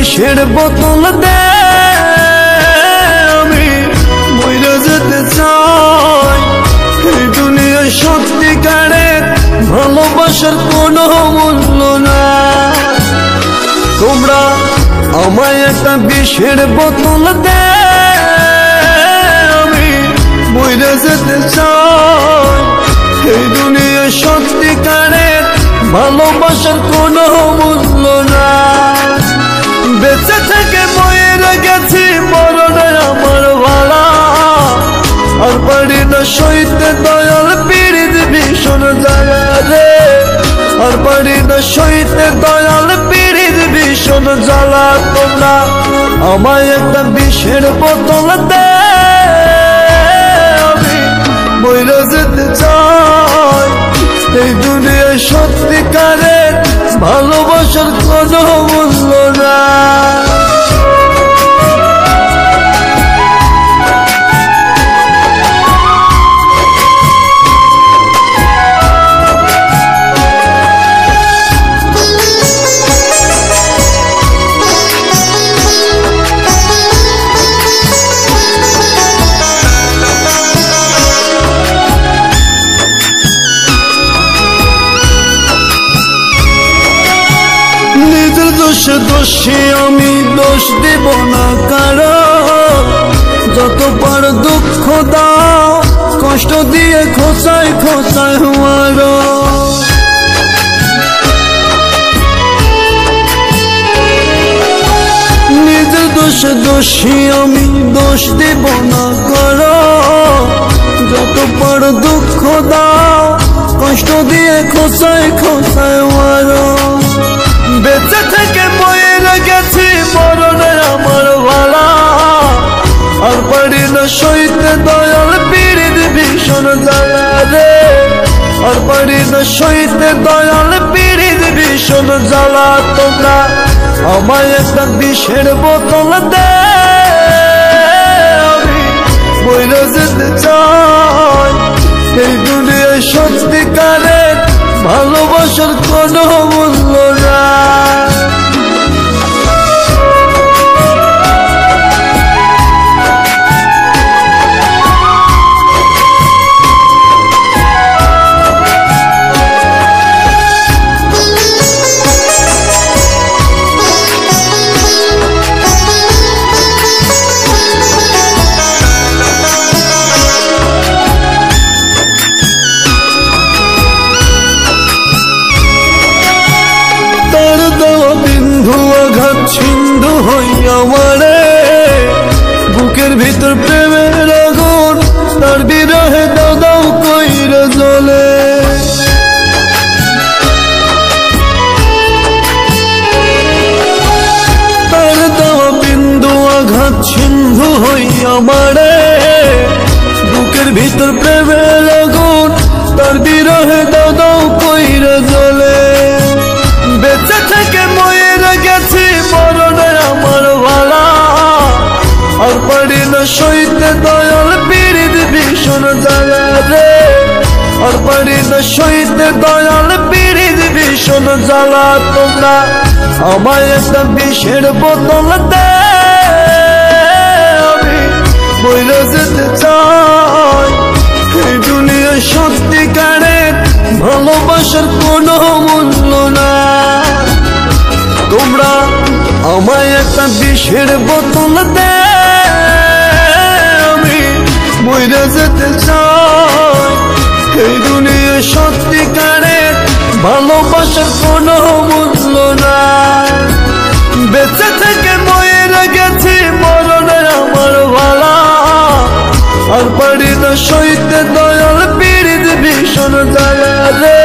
বিষের বোতল দে, আমি মইরা যেতে চাই। এই দুনিয়ায় সত্যিকারের ভালোবাসার কোনো মূল্য নাই। তোমরা আমায় একটা বিষের বোতল দে, আমি মইরা যেতে চাই। এই দুনিয়ায় সত্যিকারের ভালোবাসার কোনো মূল্য নাই। বেঁচে থেকে মরে গেছি মরণে আমার ভালা, আর পারি না সইতে দয়াল পীড়িত ভীষণ জ্বালা রে, আর পারি না সইতে দয়াল পীড়িত ভীষণ জ্বালা। তোমরা আমায় একটা বিষের বোতল দে, আমি মইরা যেতে চাই। এই দুনিয়ায় সত্যিকারের ভালোবাসার কোনো মূল্য নাই। দোষী আমি দোষ দেব না কারো, যত পার দুঃখ দাও কষ্ট দিয়ে খোঁচায় খোঁচায় মারো। নিজের দোষে দোষী আমি দোষ দেব না কারো, যত পার দুঃখ দাও কষ্ট দিয়ে খোঁচায় খোঁচায় মারো। বেঁচে থেকে মরে গেছি মরণে আমার ভালা, আর পারি না সইতে দয়াল পীড়িত ভীষণ জ্বালা রে, আর পারি না সইতে দয়াল পীড়িত ভীষণ জ্বালা। তোমরা আমায় একটা বিষের বোতল দে, আমি মইরা যেতে চাই। এই দুনিয়ায় সত্যিকারের ভালোবাসার কোনো মূল্য নাই। সিন্ধু হইয়া মারে বুকের ভিতর প্রেমের আগুন, তার বিরহে দাও দাও কইরা জ্বলে। তার দেওয়া বিন্দু আঘাত সিন্ধু হইয়া মারে বুকের ভিতর প্রেমের আগুন, তার বিরহে দাও দাও কইরা জ্বলে। বেঁচে থেকে মরে গেছি মরণে আমার ভালা, আর পারি না সইতে দয়াল পীড়িত ভীষণ জ্বালা রে, আর পারি না সইতে দয়াল পীড়িত ভীষণ জ্বালা। তোমরা আমায় একটা বিষের বোতল দে, আমি মইরা যেতে চাই। এই দুনিয়ায় সত্যিকারের ভালোবাসার কোনো মূল্য নাই। তোমরা আমায় একটা বিষের বোতল দে, আমি মইরা যেতে চাই। এই দুনিয়ায় সত্যিকারের ভালোবাসার কোনো মূল্য নাই। বেঁচে থেকে মরে গেছি মরণে আমার ভালা, আর পারি না সইতে দয়াল পীড়িত ভীষণ জ্বালা রে,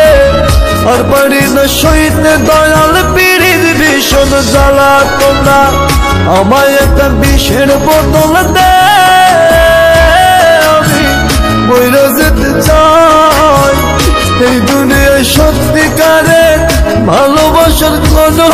আর পারি না সইতে দয়াল পীড়িত ভীষণ জ্বালা। তোমরা আমায় একটা বিষের বোতল দে, আমি মইরা যেতে চাই। এই দুনিয়ায় সত্যিকারের ভালোবাসার কোনো